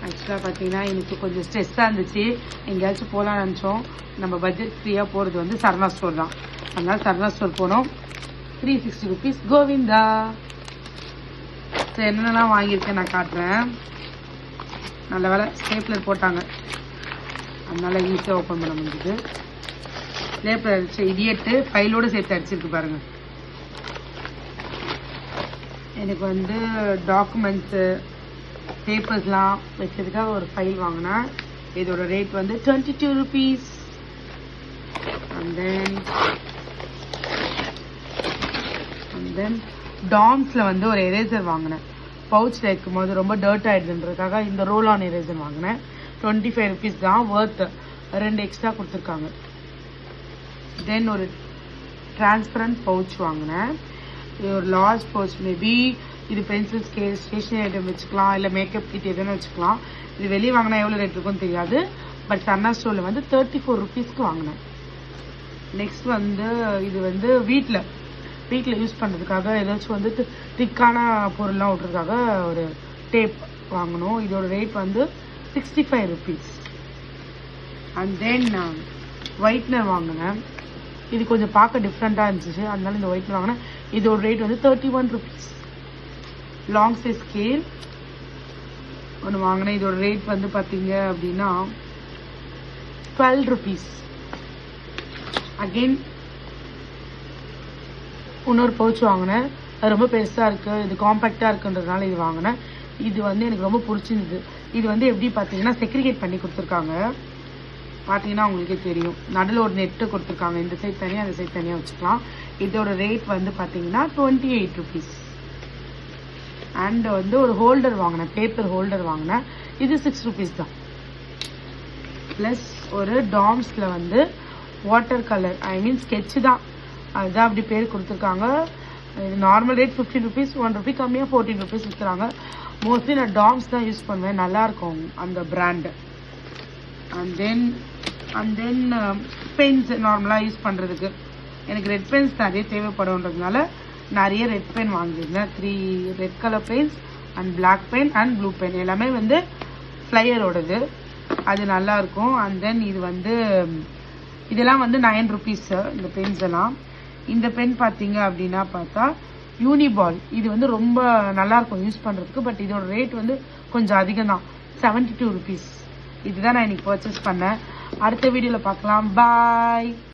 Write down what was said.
ஆக்சுவலாக பார்த்தீங்கன்னா எனக்கு கொஞ்சம் ஸ்ட்ரெஸ்ஸாக இருந்துச்சு. எங்கேயாச்சும் போகலான்னு நினச்சோம். நம்ம பட்ஜெட் ஃப்ரீயாக போகிறது வந்து சரணா ஸ்டோர் தான். அதனால் சரணா ஸ்டோர் போனோம். 360 rupees கோவிந்தா. சரி, என்னென்னலாம் வாங்கியிருக்கேன் நான் காட்டுறேன். நல்ல வேலை ஸ்டேப்லர் போட்டாங்க, அதனால் ஈஸியாக ஓப்பன் பண்ண முடியுது. ஸ்டேப்லர் அடிச்சு இடியட்டு ஃபைலோடு சேர்த்து அடிச்சிருக்கு பாருங்கள். எனக்கு வந்து டாக்குமெண்ட்ஸு பேப்பர்ஸ்லாம் வச்சதுக்காக ஒரு ஃபைல் வாங்கினேன். இதோட ரேட் வந்து 22 rupees. அண்ட் தென் டாம்ஸில் வந்து ஒரு எரேசர் வாங்கினேன். பவுச்சில் இருக்கும் போது ரொம்ப டர்ட் ஆகிடுதுன்றதுக்காக இந்த ரோல் ஆன் எரேசர் வாங்கினேன். 25 rupees தான், ஒர்த். 2 எக்ஸ்ட்ரா கொடுத்துருக்காங்க. தென் ஒரு டிரான்ஸ்பரண்ட் பவுச் வாங்கினேன். இது ஒரு லார்ஜ் பவுச். மேபி இது பென்சில் ஸ்கேல் ஸ்டேஷனரி ஐட்டம் வச்சுக்கலாம், இல்லை மேக்கப் கிட் எதுன்னு வச்சுக்கலாம். இது வெளியே வாங்கினா எவ்வளோ ரேட் இருக்குன்னு தெரியாது. பட் சன்னா ஸ்டோரில் வந்து 34 rupeesக்கு வாங்கினேன். நெக்ஸ்ட் வந்து இது வந்து வீட்டில் யூஸ் பண்ணுறதுக்காக ஏதாச்சும் வந்து திக்கான பொருள்லாம் விட்றதுக்காக ஒரு டேப் வாங்கணும். இதோட ரேட் வந்து 65 rupees. அண்ட் தென் ஒயிட்னர் வாங்கினேன். இது கொஞ்சம் பார்க்க டிஃப்ரெண்ட்டாக இருந்துச்சு, அதனால இந்த ஒயிட்னர் வாங்கினேன். இதோட ரேட் வந்து 31 rupees. லாங் சைஸ் ஸ்கேல் ஒன்று வாங்கினேன். இதோட ரேட் வந்து பார்த்தீங்க அப்படின்னா 12 rupees. அகெயின் இன்னொரு பவுச் வாங்கினேன். அது ரொம்ப பெருசாக இருக்குது, இது காம்பேக்டாக இருக்குன்றதுனால இது வாங்கினேன். இது வந்து எனக்கு ரொம்ப பிடிச்சிருந்தது. இது வந்து எப்படி பார்த்தீங்கன்னா செக்ரிகேட் பண்ணி கொடுத்துருக்காங்க. பார்த்தீங்கன்னா உங்களுக்கே தெரியும், நடுவில் ஒரு நெட்டு கொடுத்துருக்காங்க. இந்த சைட் தனியாக, அந்த சைட் தனியாக வச்சுக்கலாம். இதோட ரேட் வந்து பார்த்தீங்கன்னா 28 rupees. அண்ட் வந்து ஒரு ஹோல்டர் வாங்கினேன், பேப்பர் ஹோல்டர் வாங்கினேன். இது 6 rupees தான். ப்ளஸ் ஒரு டாம்ஸில் வந்து வாட்டர் கலர், ஐ மீன் ஸ்கெட்சு தான், அதுதான் அப்படி பேர் கொடுத்துருக்காங்க. இது நார்மல் ரேட் 15 rupees, 1 rupee கம்மியாக 14 rupees விற்கிறாங்க. மோஸ்ட்லி நான் டாம்ஸ் தான் யூஸ் பண்ணுவேன், நல்லாயிருக்கும் அந்த பிராண்டு. அண்ட் தென் பென்ஸ் நார்மலாக யூஸ் பண்ணுறதுக்கு எனக்கு ரெட் பென்ஸ் நிறைய தேவைப்படும்ன்றதுனால நிறைய ரெட் பென் வாங்கியிருந்தேன். 3 red colour pens and black pen and blue pen, எல்லாமே வந்து ஃப்ளையரோடது, அது நல்லாயிருக்கும். அண்ட் தென் இது வந்து இதெல்லாம் வந்து 9 rupees இந்த பென்ஸ் எல்லாம். இந்த பென் பார்த்தீங்க அப்படின்னா பார்த்தா யூனிபால், இது வந்து ரொம்ப நல்லாயிருக்கும் யூஸ் பண்ணுறதுக்கு. பட் இதோட ரேட் வந்து கொஞ்சம் அதிகம் தான், 72 rupees. இதுதான் நான் இன்னைக்கு பர்ச்சேஸ் பண்ணேன். அடுத்த வீடியோவில் பார்க்கலாம். பாய்.